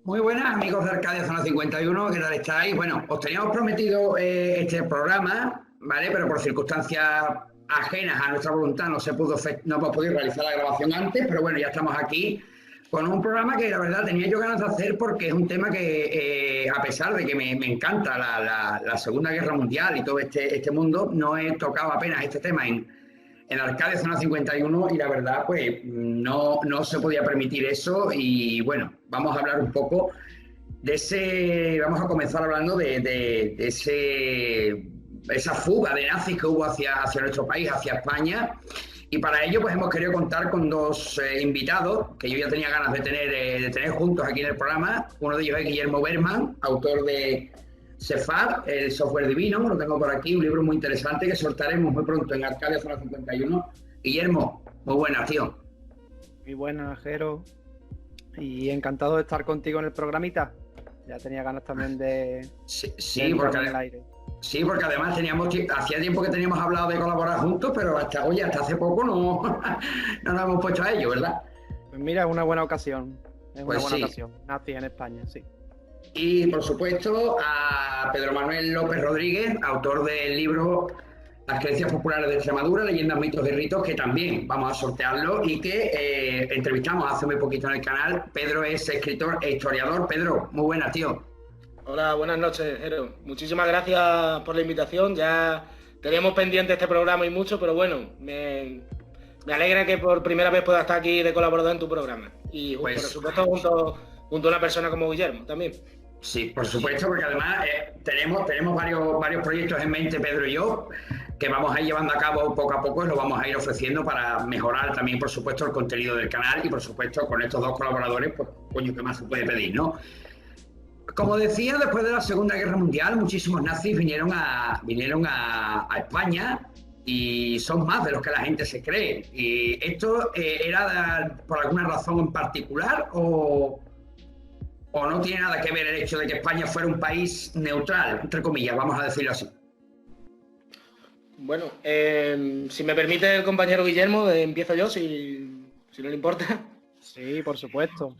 Muy buenas, amigos de Arcadia Zona 51, ¿qué tal estáis? Bueno, os teníamos prometido este programa, ¿vale? Pero por circunstancias ajenas a nuestra voluntad no hemos podido realizar la grabación antes, pero bueno, ya estamos aquí con un programa que la verdad tenía yo ganas de hacer porque es un tema que, a pesar de que me encanta la Segunda Guerra Mundial y todo este mundo, no he tocado apenas este tema en Arcadia Zona 51 y la verdad pues no se podía permitir eso y bueno, vamos a hablar un poco vamos a comenzar hablando de esa fuga de nazis que hubo hacia nuestro país, hacia España. Y para ello, pues hemos querido contar con dos invitados que yo ya tenía ganas de tener juntos aquí en el programa. Uno de ellos es Guillermo Berman, autor de Cefar, el software divino. Lo tengo por aquí, un libro muy interesante que soltaremos muy pronto en Arcadia Zona 51. Guillermo, muy buenas, tío. Muy buenas, Jero. Y encantado de estar contigo en el programita. Ya tenía ganas también de porque en el aire. Sí, porque además hacía tiempo que teníamos hablado de colaborar juntos, pero hasta hace poco no, no nos hemos puesto a ello, ¿verdad? Pues mira, es una buena ocasión. Es Pues una buena sí. ocasión. Nazi en España, sí. Y por supuesto a Pedro Manuel López Rodríguez, autor del libro Las creencias populares de Extremadura, leyendas, mitos y ritos, que también vamos a sortearlo y que entrevistamos hace muy poquito en el canal. Pedro es escritor e historiador. Pedro, muy buenas, tío. Hola, buenas noches, Jero. Muchísimas gracias por la invitación. Ya teníamos pendiente este programa y mucho, pero bueno, me alegra que por primera vez pueda estar aquí de colaborador en tu programa. Y Pues, por supuesto junto a una persona como Guillermo también. Sí, por supuesto, porque además tenemos varios proyectos en mente, Pedro y yo, que vamos a ir llevando a cabo poco a poco y lo vamos a ir ofreciendo para mejorar también, por supuesto, el contenido del canal y, por supuesto, con estos dos colaboradores, pues, coño, ¿qué más se puede pedir, no? Como decía, después de la Segunda Guerra Mundial, muchísimos nazis vinieron a España y son más de los que la gente se cree. ¿Y esto era por alguna razón en particular o no tiene nada que ver el hecho de que España fuera un país neutral, entre comillas, vamos a decirlo así? Bueno, si me permite el compañero Guillermo, empiezo yo, si no le importa. Sí, por supuesto.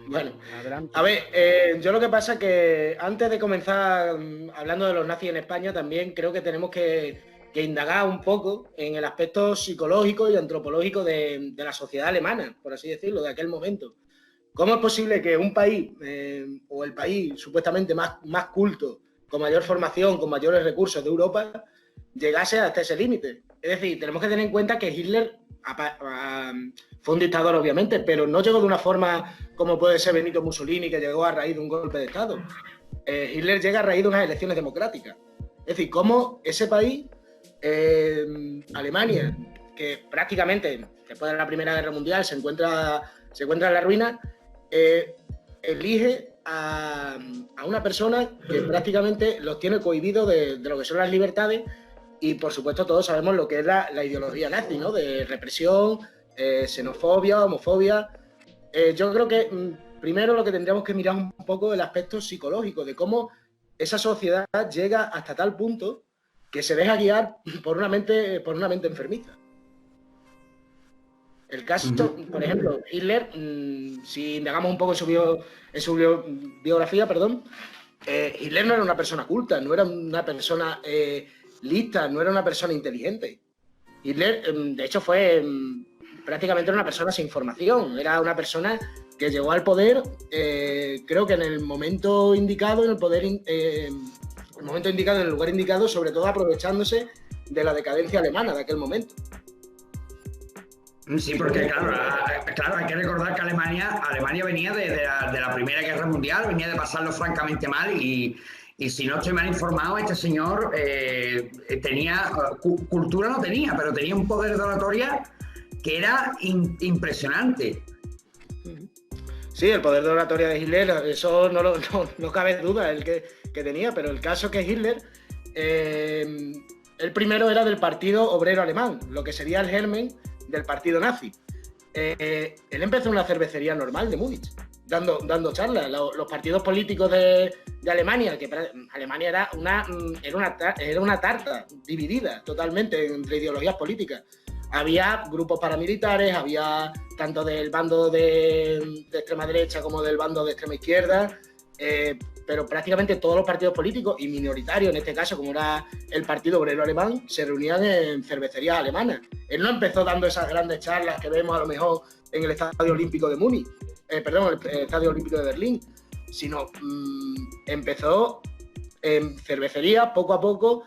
Bueno, adelante. A ver, yo lo que pasa es que antes de comenzar hablando de los nazis en España, también creo que tenemos que indagar un poco en el aspecto psicológico y antropológico de la sociedad alemana, por así decirlo, de aquel momento. ¿Cómo es posible que un país, o el país supuestamente más culto, con mayor formación, con mayores recursos de Europa, llegase hasta ese límite? Es decir, tenemos que tener en cuenta que Hitler fue un dictador, obviamente, pero no llegó de una forma como puede ser Benito Mussolini, que llegó a raíz de un golpe de Estado. Hitler llega a raíz de unas elecciones democráticas. Es decir, cómo ese país, Alemania, que prácticamente después de la Primera Guerra Mundial se encuentra en la ruina, elige a una persona que prácticamente los tiene cohibidos de lo que son las libertades. Y por supuesto todos sabemos lo que es la ideología nazi, ¿no? De represión, xenofobia, homofobia. Yo creo que primero lo que tendríamos que mirar un poco el aspecto psicológico de cómo esa sociedad llega hasta tal punto que se deja guiar por una mente enfermiza. El caso, por ejemplo, Hitler, si indagamos un poco en su biografía, Hitler no era una persona culta, no era una persona lista, no era una persona inteligente. Hitler, de hecho, fue prácticamente una persona sin formación, era una persona que llegó al poder, creo que en el momento indicado, en el lugar indicado, sobre todo aprovechándose de la decadencia alemana de aquel momento. Sí, porque claro, hay que recordar que Alemania venía de la Primera Guerra Mundial, venía de pasarlo francamente mal y si no estoy mal informado, este señor tenía, cultura no tenía, pero tenía un poder de oratoria que era impresionante. Sí, el poder de oratoria de Hitler, eso no cabe duda el que tenía, pero el caso que Hitler, el primero era del Partido Obrero Alemán, lo que sería el germen del partido nazi. Él empezó en una cervecería normal de Múnich, dando charlas. Los partidos políticos de Alemania, que Alemania era una tarta dividida totalmente entre ideologías políticas. había grupos paramilitares, había tanto del bando de extrema derecha como del bando de extrema izquierda, pero prácticamente todos los partidos políticos, y minoritarios en este caso, como era el Partido Obrero Alemán, se reunían en cervecerías alemanas. Él no empezó dando esas grandes charlas que vemos a lo mejor en el Estadio Olímpico de Múnich, el Estadio Olímpico de Berlín, sino empezó en cervecería poco a poco.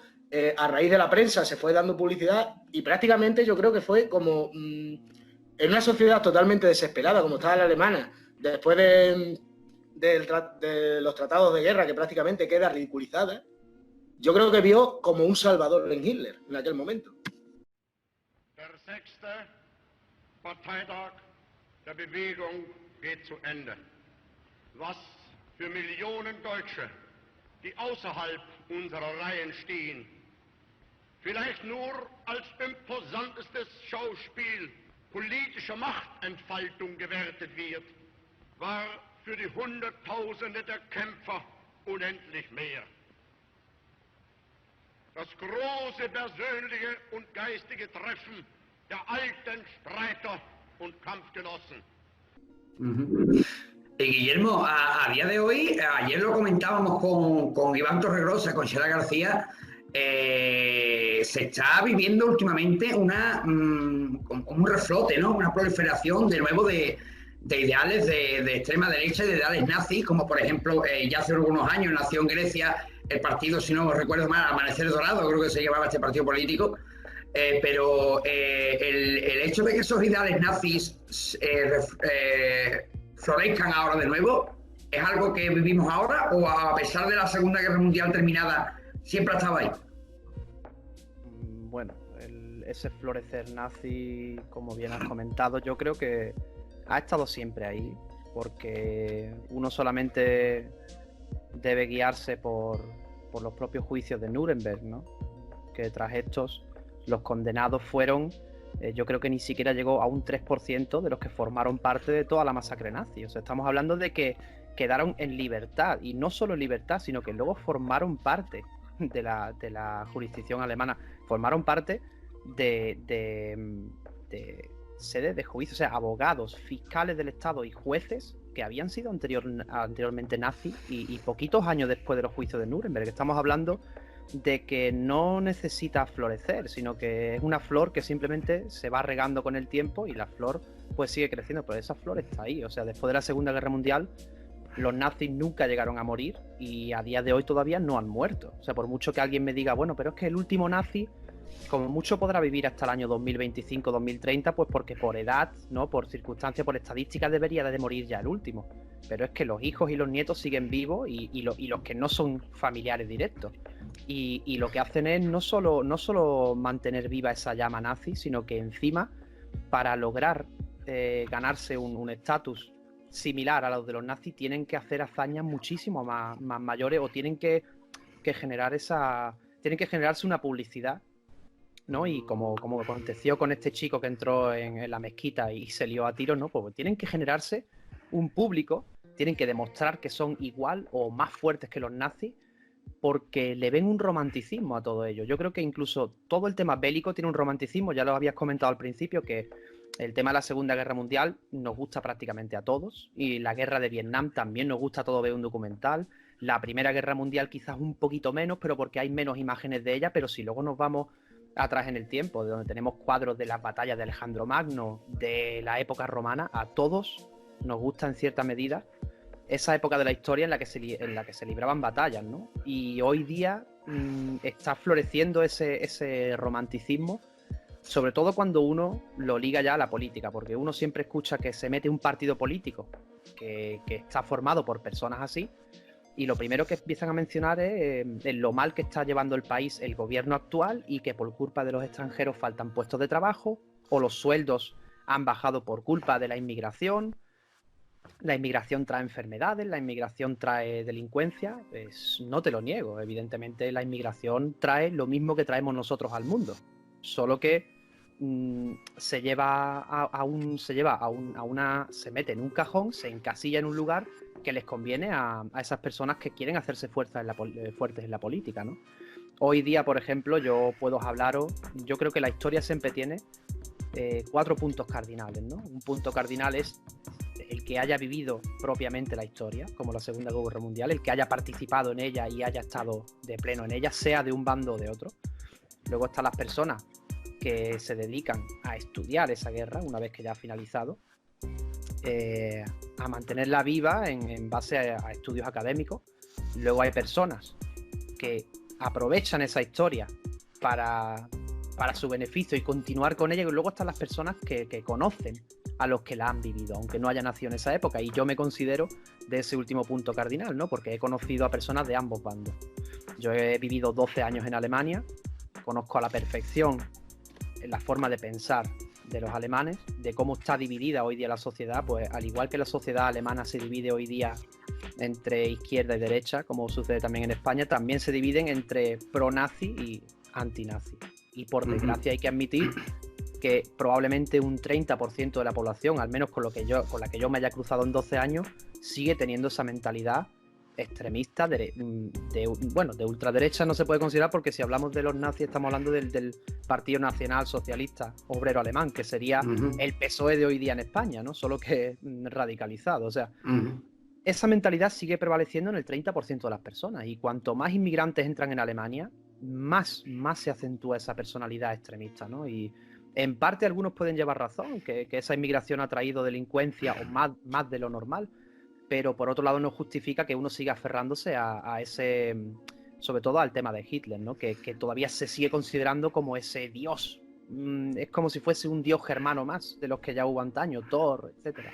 A raíz de la prensa se fue dando publicidad y prácticamente yo creo que fue como en una sociedad totalmente desesperada como estaba la alemana, después de los tratados de guerra, que prácticamente queda ridiculizada. Yo creo que vio como un salvador en Hitler en aquel momento. Der 6. Parteitag der Bewegung geht zu Ende. Was für Millionen Deutsche, die außerhalb unserer Reihen stehen, vielleicht nur als imposantestes Schauspiel politischer Machtentfaltung gewertet wird, war für die Hunderttausende der Kämpfer unendlich mehr. Das große persönliche und geistige Treffen der alten Streiter und Kampfgenossen. Guillermo, a día de hoy, ayer lo comentábamos con Iván Torregrosa, con Sheila García, se está viviendo últimamente un reflote, ¿no? Una proliferación de nuevo de ideales de extrema derecha y de ideales nazis, como por ejemplo, ya hace algunos años nació en Grecia el partido, si no recuerdo mal, Amanecer Dorado, creo que se llamaba este partido político, pero el hecho de que esos ideales nazis florezcan ahora de nuevo, ¿es algo que vivimos ahora o a pesar de la Segunda Guerra Mundial terminada siempre ha estado ahí? Bueno, ese florecer nazi, como bien has comentado, yo creo que ha estado siempre ahí, porque uno solamente debe guiarse por los propios juicios de Nuremberg, ¿no? Que tras estos los condenados fueron, yo creo que ni siquiera llegó a un 3% de los que formaron parte de toda la masacre nazi. O sea, estamos hablando de que quedaron en libertad, y no solo en libertad, sino que luego formaron parte de la jurisdicción alemana, formaron parte de sedes de juicio, o sea, abogados, fiscales del Estado y jueces que habían sido anteriormente nazis y poquitos años después de los juicios de Nuremberg. Estamos hablando de que no necesita florecer, sino que es una flor que simplemente se va regando con el tiempo y la flor pues sigue creciendo, pero esa flor está ahí. O sea, después de la Segunda Guerra Mundial los nazis nunca llegaron a morir y a día de hoy todavía no han muerto. O sea, por mucho que alguien me diga, bueno, pero es que el último nazi como mucho podrá vivir hasta el año 2025-2030, pues porque por edad, ¿no? Por circunstancias, por estadísticas debería de morir ya el último. Pero es que los hijos y los nietos siguen vivos y los que no son familiares directos. Y lo que hacen es no solo mantener viva esa llama nazi, sino que encima, para lograr ganarse un estatus similar a los de los nazis, tienen que hacer hazañas muchísimo más mayores, o tienen que generarse una publicidad, ¿no? Y como aconteció con este chico que entró en la mezquita y se lió a tiros, ¿no? Pues tienen que generarse un público, tienen que demostrar que son igual o más fuertes que los nazis, porque le ven un romanticismo a todo ello. Yo creo que incluso todo el tema bélico tiene un romanticismo. Ya lo habías comentado al principio, que el tema de la Segunda Guerra Mundial nos gusta prácticamente a todos, y la guerra de Vietnam también nos gusta a todos ver un documental. La Primera Guerra Mundial quizás un poquito menos, pero porque hay menos imágenes de ella. Pero si luego nos vamos atrás en el tiempo, de donde tenemos cuadros de las batallas de Alejandro Magno, de la época romana, a todos nos gusta en cierta medida esa época de la historia en la que se libraban batallas, ¿no? Y hoy día está floreciendo ese romanticismo, sobre todo cuando uno lo liga ya a la política, porque uno siempre escucha que se mete un partido político que está formado por personas así, y lo primero que empiezan a mencionar es lo mal que está llevando el país el gobierno actual, y que por culpa de los extranjeros faltan puestos de trabajo, o los sueldos han bajado por culpa de la inmigración. La inmigración trae enfermedades, la inmigración trae delincuencia. Pues no te lo niego, evidentemente la inmigración trae lo mismo que traemos nosotros al mundo, solo que se mete en un cajón, se encasilla en un lugar que les conviene a esas personas que quieren hacerse fuertes en la política, ¿no? Hoy día, por ejemplo, yo puedo hablaros, yo creo que la historia siempre tiene 4 puntos cardinales, ¿no? Un punto cardinal es el que haya vivido propiamente la historia, como la Segunda Guerra Mundial, el que haya participado en ella y haya estado de pleno en ella, sea de un bando o de otro. Luego están las personas que se dedican a estudiar esa guerra una vez que ya ha finalizado, a mantenerla viva en base a estudios académicos. Luego hay personas que aprovechan esa historia para su beneficio y continuar con ella, y luego están las personas que conocen a los que la han vivido, aunque no haya nacido en esa época, y yo me considero de ese último punto cardinal, ¿no? Porque he conocido a personas de ambos bandos. Yo he vivido 12 años en Alemania, conozco a la perfección la forma de pensar de los alemanes, de cómo está dividida hoy día la sociedad, pues al igual que la sociedad alemana se divide hoy día entre izquierda y derecha, como sucede también en España, también se dividen entre pro-nazi y anti-nazi. Y por desgracia hay que admitir que probablemente un 30% de la población, al menos con la que yo me haya cruzado en 12 años, sigue teniendo esa mentalidad extremista de ultraderecha. No se puede considerar, porque si hablamos de los nazis estamos hablando del Partido Nacional Socialista Obrero Alemán, que sería el PSOE de hoy día en España, ¿no? Solo que radicalizado. O sea, esa mentalidad sigue prevaleciendo en el 30% de las personas, y cuanto más inmigrantes entran en Alemania, más se acentúa esa personalidad extremista, ¿no? Y en parte algunos pueden llevar razón, que esa inmigración ha traído delincuencia o más de lo normal, pero por otro lado no justifica que uno siga aferrándose a ese, sobre todo al tema de Hitler, ¿no? Que todavía se sigue considerando como ese dios. Es como si fuese un dios germano más de los que ya hubo antaño, Thor, etcétera.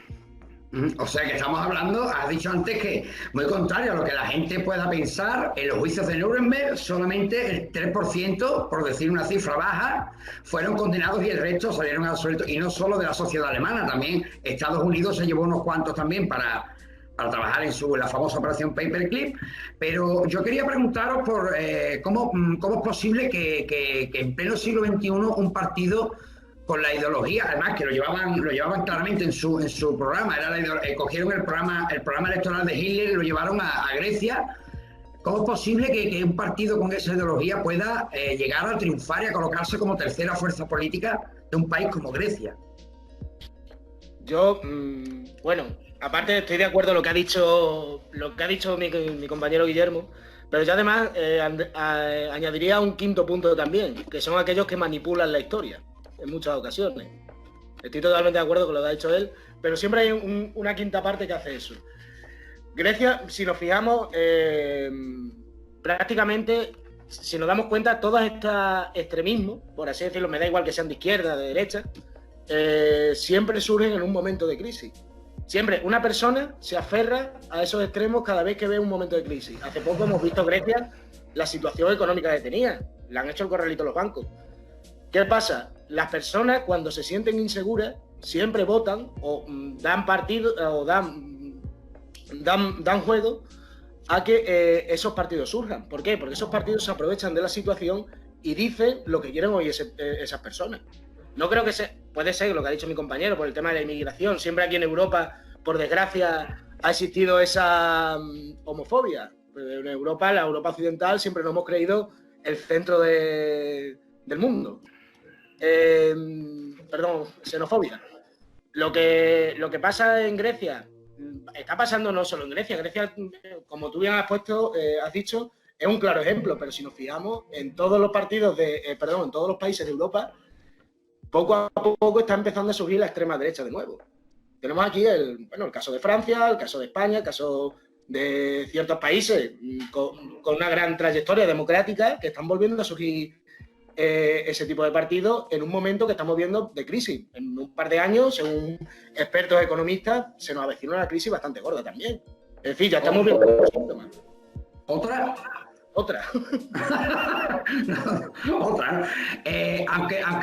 O sea que estamos hablando, has dicho antes que, muy contrario a lo que la gente pueda pensar, en los juicios de Nuremberg solamente el 3%, por decir una cifra baja, fueron condenados y el resto salieron absueltos. Y no solo de la sociedad alemana, también Estados Unidos se llevó unos cuantos también para trabajar en la famosa operación Paperclip. Pero yo quería preguntaros por cómo es posible que en pleno siglo XXI un partido con la ideología, además que lo llevaban claramente en su programa, cogieron el programa electoral de Hitler y lo llevaron a Grecia. ¿Cómo es posible que un partido con esa ideología pueda llegar a triunfar y a colocarse como tercera fuerza política de un país como Grecia? Yo, bueno, aparte estoy de acuerdo con lo que ha dicho mi compañero Guillermo, pero yo además añadiría un quinto punto también, que son aquellos que manipulan la historia en muchas ocasiones. Estoy totalmente de acuerdo con lo que ha dicho él, pero siempre hay una quinta parte que hace eso. Grecia, si nos fijamos, prácticamente, si nos damos cuenta, todos estos extremismos, por así decirlo, me da igual que sean de izquierda, de derecha, siempre surgen en un momento de crisis. Siempre una persona se aferra a esos extremos cada vez que ve un momento de crisis. Hace poco hemos visto Grecia, la situación económica que tenía. Le han hecho el corralito a los bancos. ¿Qué pasa? Las personas, cuando se sienten inseguras, siempre votan o dan partido o dan juego a que esos partidos surjan. ¿Por qué? Porque esos partidos se aprovechan de la situación y dicen lo que quieren oír esas personas. No creo que puede ser lo que ha dicho mi compañero por el tema de la inmigración. Siempre aquí en Europa, por desgracia, ha existido esa homofobia. En Europa, la Europa occidental, siempre nos hemos creído el centro del mundo. Xenofobia. Lo que pasa en Grecia, está pasando no solo en Grecia. Grecia, como tú bien has dicho, es un claro ejemplo, pero si nos fijamos, en todos los en todos los países de Europa, poco a poco está empezando a surgir la extrema derecha de nuevo. Tenemos aquí el caso de Francia, el caso de España, el caso de ciertos países con una gran trayectoria democrática que están volviendo a surgir ese tipo de partidos en un momento que estamos viendo de crisis. En un par de años, según expertos economistas, se nos avecina una crisis bastante gorda también. En fin, ya estamos viendo los síntomas. ¿Otra? Otra. Aunque a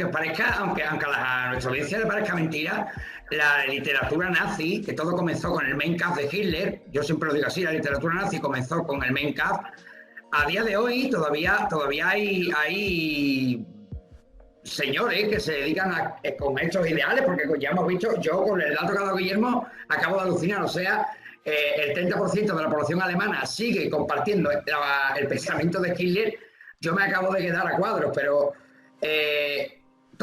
nuestra audiencia le parezca mentira, la literatura nazi, que todo comenzó con el Mein Kampf de Hitler, yo siempre lo digo así, la literatura nazi comenzó con el Mein Kampf. A día de hoy todavía hay señores que se dedican con estos ideales, porque ya hemos visto, yo con el dato que ha dado Guillermo acabo de alucinar, o sea, el 30% de la población alemana sigue compartiendo el pensamiento de Hitler. Yo me acabo de quedar a cuadros, pero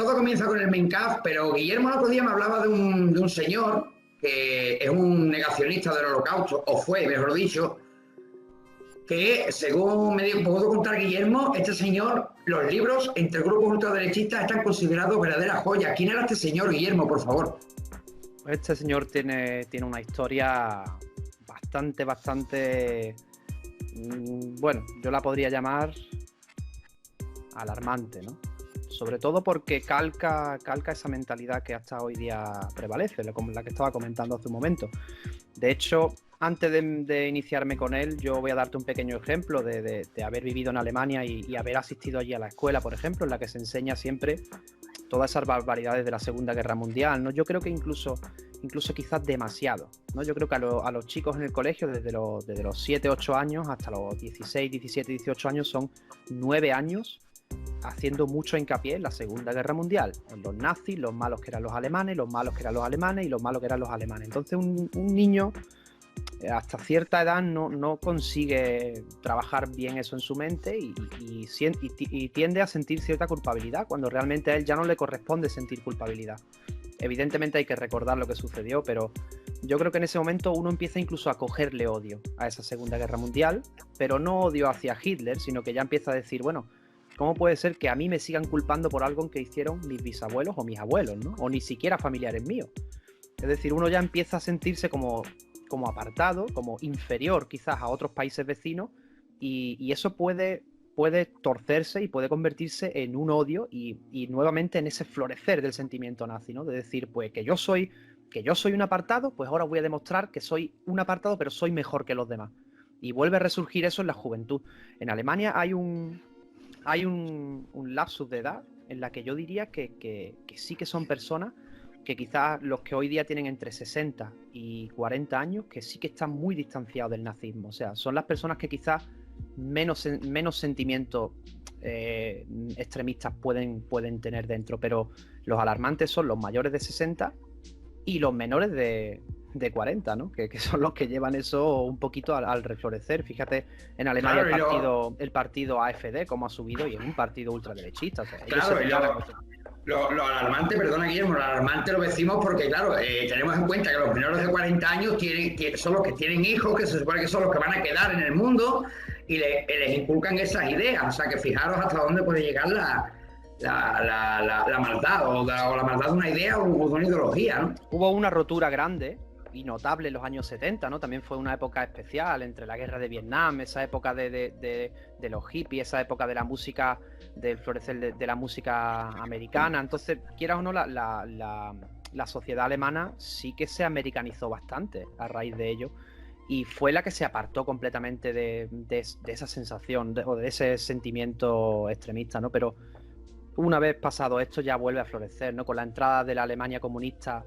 todo comienza con el Mein Kampf, pero Guillermo el otro día me hablaba de un señor que es un negacionista del Holocausto, o fue, mejor dicho, que según me pudo contar Guillermo, este señor, los libros entre grupos ultraderechistas están considerados verdaderas joyas. ¿Quién era este señor, Guillermo, por favor? Este señor tiene una historia bastante, bueno, yo la podría llamar alarmante, ¿no? Sobre todo porque calca esa mentalidad que hasta hoy día prevalece, la que estaba comentando hace un momento. De hecho, antes de iniciarme con él, yo voy a darte un pequeño ejemplo de haber vivido en Alemania y haber asistido allí a la escuela, por ejemplo, en la que se enseña siempre todas esas barbaridades de la Segunda Guerra Mundial, ¿no? Yo creo que incluso quizás demasiado, ¿no? Yo creo que a los chicos en el colegio, desde los 7, 8 años hasta los 16, 17, 18 años, son 9 años haciendo mucho hincapié en la Segunda Guerra Mundial, en los nazis, los malos que eran los alemanes, los malos que eran los alemanes y los malos que eran los alemanes. Entonces un niño hasta cierta edad no consigue trabajar bien eso en su mente y tiende a sentir cierta culpabilidad cuando realmente a él ya no le corresponde sentir culpabilidad. Evidentemente hay que recordar lo que sucedió, pero yo creo que en ese momento uno empieza incluso a cogerle odio a esa Segunda Guerra Mundial, pero no odio hacia Hitler, sino que ya empieza a decir, bueno, ¿cómo puede ser que a mí me sigan culpando por algo que hicieron mis bisabuelos o mis abuelos, ¿no? O ni siquiera familiares míos? Es decir, uno ya empieza a sentirse como apartado, como inferior quizás a otros países vecinos, y eso puede torcerse y puede convertirse en un odio y nuevamente en ese florecer del sentimiento nazi, ¿no? De decir, pues que yo soy un apartado, pues ahora voy a demostrar que soy un apartado, pero soy mejor que los demás. Y vuelve a resurgir eso en la juventud. En Alemania hay un lapsus de edad en la que yo diría que sí que son personas que quizás los que hoy día tienen entre 60 y 40 años, que sí que están muy distanciados del nazismo. O sea, son las personas que quizás menos sentimientos extremistas pueden tener dentro, pero los alarmantes son los mayores de 60 y los menores de 40, ¿no? Que son los que llevan eso un poquito al reflorecer. Fíjate, en Alemania claro, el partido AfD, cómo ha subido, y es un partido ultraderechista. O sea, claro, lo alarmante, perdona Guillermo, lo alarmante lo decimos porque, claro, tenemos en cuenta que los menores de 40 años son los que tienen hijos, que se supone que son los que van a quedar en el mundo, y les inculcan esas ideas. O sea, que fijaros hasta dónde puede llegar la maldad, o la maldad de una idea o de una ideología, ¿no? Hubo una rotura grande y notable en los años 70, ¿no? También fue una época especial entre la guerra de Vietnam, esa época de los hippies, esa época de la música, del florecer de la música americana. Entonces, quieras o no, la sociedad alemana sí que se americanizó bastante a raíz de ello, y fue la que se apartó completamente de esa sensación o de ese sentimiento extremista, ¿no? Pero una vez pasado esto ya vuelve a florecer, ¿no? Con la entrada de la Alemania comunista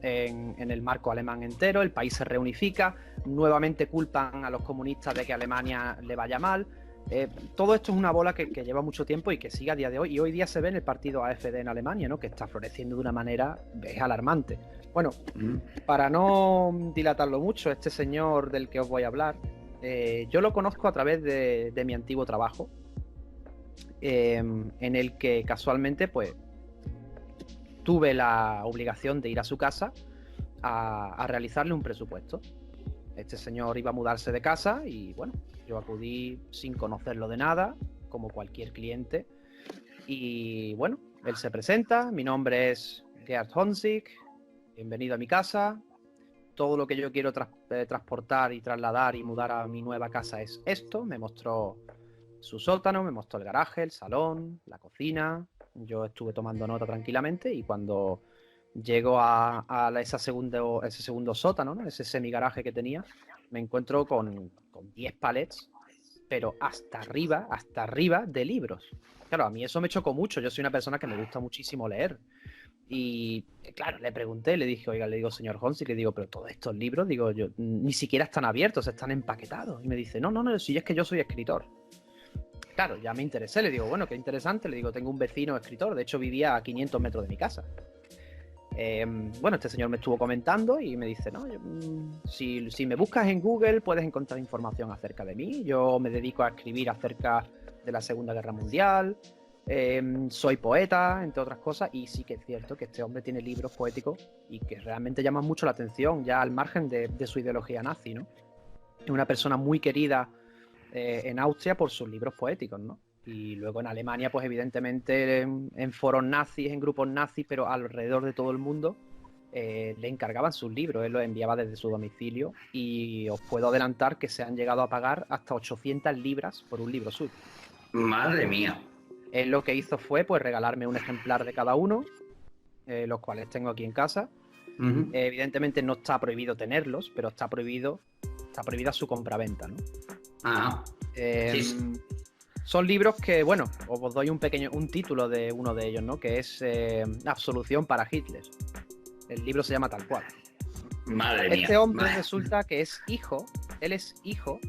en el marco alemán entero, el país se reunifica, nuevamente culpan a los comunistas de que a Alemania le vaya mal. Todo esto es una bola que lleva mucho tiempo y que sigue a día de hoy, y hoy día se ve en el partido AfD en Alemania, ¿no? Que está floreciendo de una manera alarmante. Bueno, para no dilatarlo mucho, este señor del que os voy a hablar, yo lo conozco a través de mi antiguo trabajo, en el que casualmente pues tuve la obligación de ir a su casa a realizarle un presupuesto. Este señor iba a mudarse de casa y bueno, yo acudí sin conocerlo de nada, como cualquier cliente, y bueno, él se presenta, mi nombre es Gerhard Honzig, bienvenido a mi casa, todo lo que yo quiero transportar y trasladar y mudar a mi nueva casa es esto. Me mostró su sótano, me mostró el garaje, el salón, la cocina. Yo estuve tomando nota tranquilamente, y cuando llego a ese segundo sótano, ¿no? Ese semigaraje que tenía, me encuentro con 10 palets, pero hasta arriba de libros. Claro, a mí eso me chocó mucho. Yo soy una persona que me gusta muchísimo leer. Y claro, le pregunté, le dije, oiga, le digo, señor Honsi, le digo, pero todos estos libros, digo, yo ni siquiera están abiertos, están empaquetados. Y me dice, no, si es que yo soy escritor. Claro, ya me interesé, le digo, bueno, qué interesante, le digo, tengo un vecino escritor, de hecho vivía a 500 metros de mi casa. Bueno, este señor me estuvo comentando y me dice, no, si me buscas en Google puedes encontrar información acerca de mí. Yo me dedico a escribir acerca de la Segunda Guerra Mundial, Soy poeta, entre otras cosas, y sí que es cierto que este hombre tiene libros poéticos y que realmente llaman mucho la atención, ya al margen de su ideología nazi, ¿no? Es una persona muy querida en Austria por sus libros poéticos, ¿no? Y luego en Alemania, pues evidentemente en foros nazis, en grupos nazis, pero alrededor de todo el mundo, le encargaban sus libros, él los enviaba desde su domicilio y os puedo adelantar que se han llegado a pagar hasta 800 libras por un libro suyo. Madre mía. Él lo que hizo fue pues regalarme un ejemplar de cada uno, los cuales tengo aquí en casa. Evidentemente no está prohibido tenerlos, pero está prohibida su compraventa, ¿no? Ajá. Sí. Son libros que, bueno, os doy un título de uno de ellos, ¿no? Que es Absolución para Hitler. El libro se llama tal cual. Madre mía. Este hombre resulta que él es hijo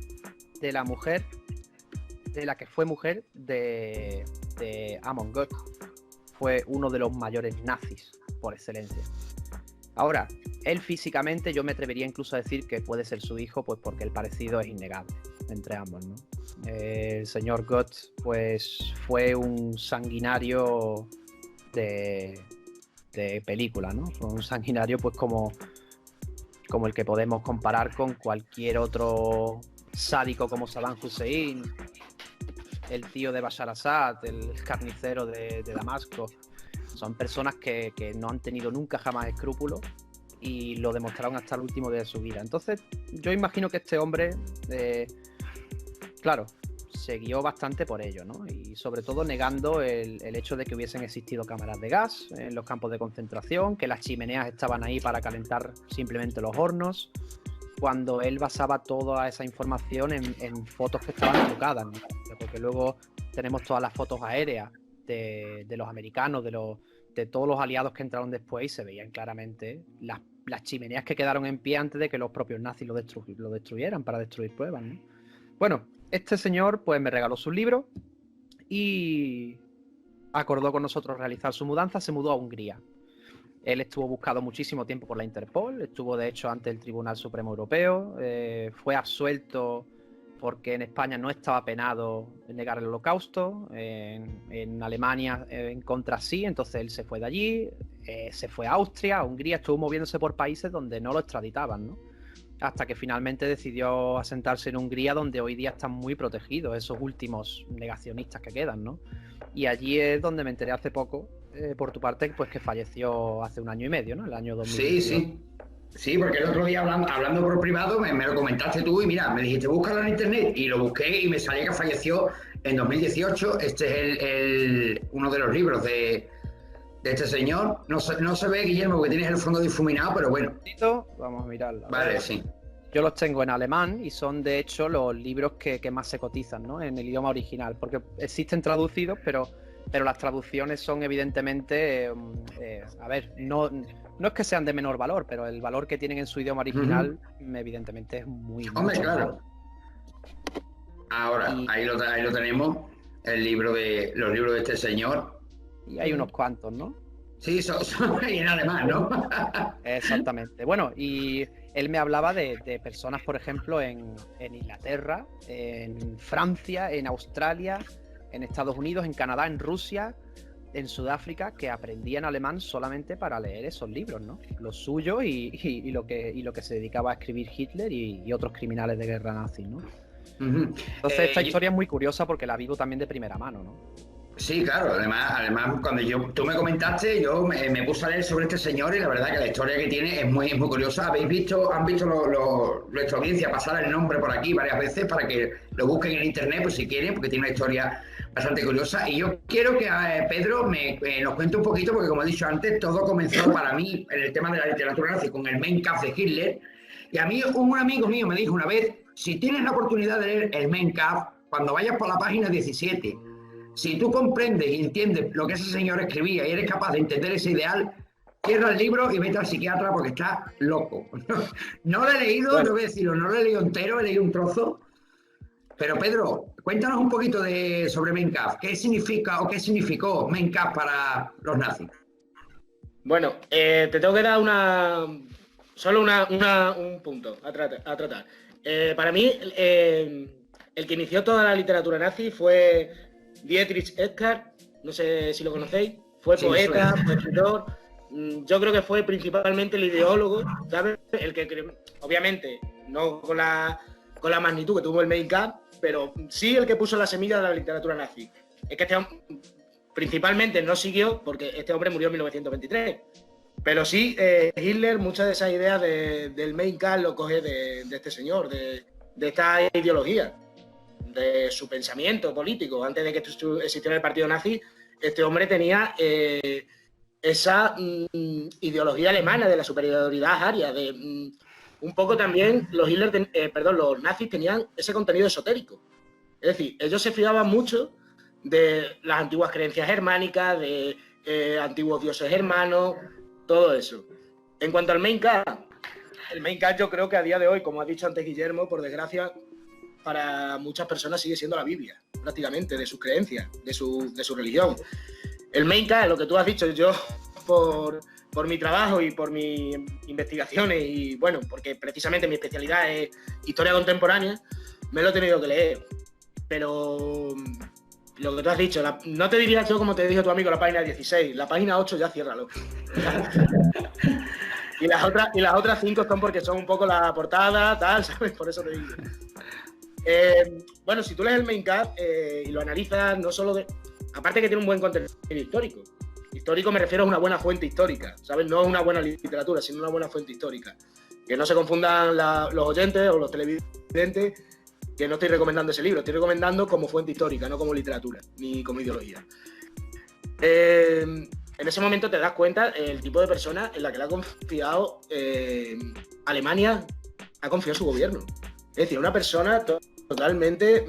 de la mujer, de la que fue mujer de Amon Goeth. Fue uno de los mayores nazis por excelencia. Ahora, él físicamente yo me atrevería incluso a decir que puede ser su hijo, pues porque el parecido es innegable entre ambos, ¿no? El señor Goeth pues fue un sanguinario de película, ¿no? Fue un sanguinario pues como el que podemos comparar con cualquier otro sádico como Saddam Hussein, el tío de Bashar Assad, el carnicero de Damasco. Son personas que no han tenido nunca jamás escrúpulos y lo demostraron hasta el último día de su vida. Entonces, yo imagino que este hombre, claro, se guió bastante por ello, ¿no? Y sobre todo negando el hecho de que hubiesen existido cámaras de gas en los campos de concentración, que las chimeneas estaban ahí para calentar simplemente los hornos, cuando él basaba toda esa información en fotos que estaban trucadas, ¿no? Porque luego tenemos todas las fotos aéreas de los americanos, de todos los aliados que entraron después, y se veían claramente las chimeneas que quedaron en pie antes de que los propios nazis lo destruyeran para destruir pruebas, ¿no? Bueno, este señor pues me regaló sus libros y acordó con nosotros realizar su mudanza. Se mudó a Hungría. Él estuvo buscado muchísimo tiempo por la Interpol, estuvo de hecho ante el Tribunal Supremo Europeo, fue absuelto porque en España no estaba penado negar el Holocausto, en Alemania en contra sí, entonces él se fue de allí, se fue a Austria, a Hungría, estuvo moviéndose por países donde no lo extraditaban, ¿no? Hasta que finalmente decidió asentarse en Hungría, donde hoy día están muy protegidos esos últimos negacionistas que quedan, ¿no? Y allí es donde me enteré hace poco, por tu parte, pues que falleció hace un año y medio, ¿no? El año 2022. Sí, porque el otro día hablando por privado me lo comentaste tú y mira, me dijiste búscalo en internet y lo busqué y me salía que falleció en 2018. Este es uno de los libros de este señor. No se ve, Guillermo, porque tienes el fondo difuminado, pero bueno. Vamos a mirarlo. Vale, sí. Yo los tengo en alemán y son de hecho los libros que más se cotizan, ¿no? En el idioma original, porque existen traducidos, pero las traducciones son evidentemente, a ver, no es que sean de menor valor, pero el valor que tienen en su idioma original evidentemente es muy... Hombre, claro. Ahora, ahí lo tenemos, los libros de este señor. Y hay unos cuantos, ¿no? Sí, son en alemán, ¿no? Exactamente. Bueno, y él me hablaba de personas, por ejemplo, en Inglaterra, en Francia, en Australia, en Estados Unidos, en Canadá, en Rusia, en Sudáfrica, que aprendían alemán solamente para leer esos libros, ¿no? Los suyos y lo que se dedicaba a escribir Hitler y otros criminales de guerra nazis, ¿no? Entonces esta historia es muy curiosa porque la vivo también de primera mano, ¿no? Sí, claro, además cuando tú me comentaste, yo me puse a leer sobre este señor y la verdad que la historia que tiene es muy curiosa. Han visto nuestra audiencia pasar el nombre por aquí varias veces para que lo busquen en internet, pues si quieren, porque tiene una historia bastante curiosa. Y yo quiero que Pedro nos cuente un poquito, porque como he dicho antes, todo comenzó para mí en el tema de la literatura nazi con el Mein Kampf de Hitler. Y a mí un amigo mío me dijo una vez, si tienes la oportunidad de leer el Mein Kampf, cuando vayas por la página 17, si tú comprendes y entiendes lo que ese señor escribía y eres capaz de entender ese ideal, cierra el libro y vete al psiquiatra porque está loco. No lo he leído, bueno, no voy a decirlo, no lo he leído entero, he leído un trozo. Pero Pedro, cuéntanos un poquito sobre Mein Kampf. ¿Qué significa o qué significó Mein Kampf para los nazis? Bueno, te tengo que dar solo un punto a tratar. Para mí, el que inició toda la literatura nazi fue Dietrich Eckart, no sé si lo conocéis, fue Sí, poeta, fue escritor. Yo creo que fue principalmente el ideólogo, ¿sabes? El que, obviamente, no con la magnitud que tuvo el Mein Kampf, pero sí el que puso la semilla de la literatura nazi. Es que principalmente no siguió, porque este hombre murió en 1923. Pero sí, Hitler, muchas de esas ideas del Mein Kampf lo coge de este señor, de esta ideología, de su pensamiento político. Antes de que existiera el partido nazi, este hombre tenía esa ideología alemana de la superioridad aria, un poco también los nazis tenían ese contenido esotérico. Es decir, ellos se fiaban mucho de las antiguas creencias germánicas, de antiguos dioses germanos, todo eso. En cuanto al Mein Kampf, el Mein Kampf yo creo que a día de hoy, como ha dicho antes Guillermo, por desgracia, para muchas personas sigue siendo la Biblia, prácticamente, de sus creencias, de su religión. El Mein Kampf, lo que tú has dicho, yo por mi trabajo y por mis investigaciones y bueno, porque precisamente mi especialidad es historia contemporánea, me lo he tenido que leer. Pero lo que tú has dicho, no te diría yo como te dijo tu amigo la página 16, la página 8 ya ciérralo. y las otras 5 son porque son un poco la portada, tal, ¿sabes? Por eso te digo. Bueno, si tú lees el Mein Kampf y lo analizas, no solo aparte que tiene un buen contenido histórico. Histórico me refiero a una buena fuente histórica, ¿sabes? No es una buena literatura, sino una buena fuente histórica. Que no se confundan los oyentes o los televidentes, que no estoy recomendando ese libro, estoy recomendando como fuente histórica, no como literatura, ni como ideología. En ese momento te das cuenta el tipo de persona en la que le ha confiado Alemania, ha confiado en su gobierno. Es decir, una persona totalmente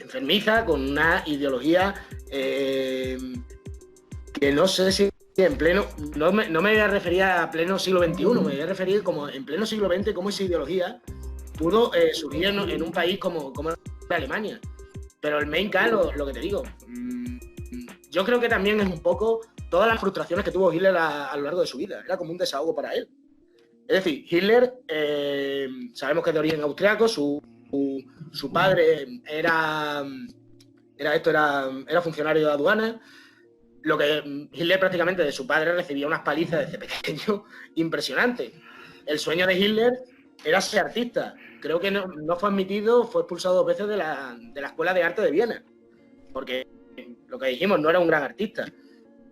enfermiza, con una ideología que no sé si en pleno, no me voy a referir a pleno siglo XXI, me voy a referir como en pleno siglo XX, cómo esa ideología pudo surgir en un país como Alemania. Pero el Mein Kampf, lo que te digo, yo creo que también es un poco todas las frustraciones que tuvo Hitler a lo largo de su vida, era como un desahogo para él. Es decir, Hitler, sabemos que es de origen austriaco, su padre era funcionario de aduana. Lo que Hitler prácticamente de su padre recibía unas palizas desde pequeño impresionantes. El sueño de Hitler era ser artista. Creo que no fue admitido, fue expulsado 2 veces de la Escuela de Arte de Viena, porque lo que dijimos, no era un gran artista.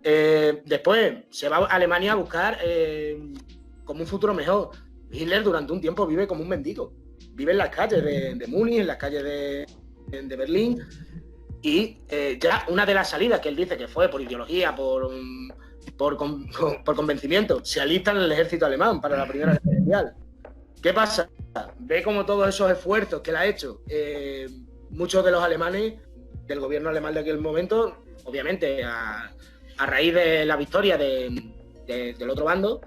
Después se va a Alemania a buscar como un futuro mejor. Hitler durante un tiempo vive como un mendigo. Vive en las calles de Múnich, en las calles de Berlín. Y ya una de las salidas que él dice que fue por ideología, por convencimiento, se alista en el ejército alemán para la Primera Guerra Mundial. ¿Qué pasa? Ve como todos esos esfuerzos que él ha hecho, muchos de los alemanes, del gobierno alemán de aquel momento, obviamente a raíz de la victoria del otro bando,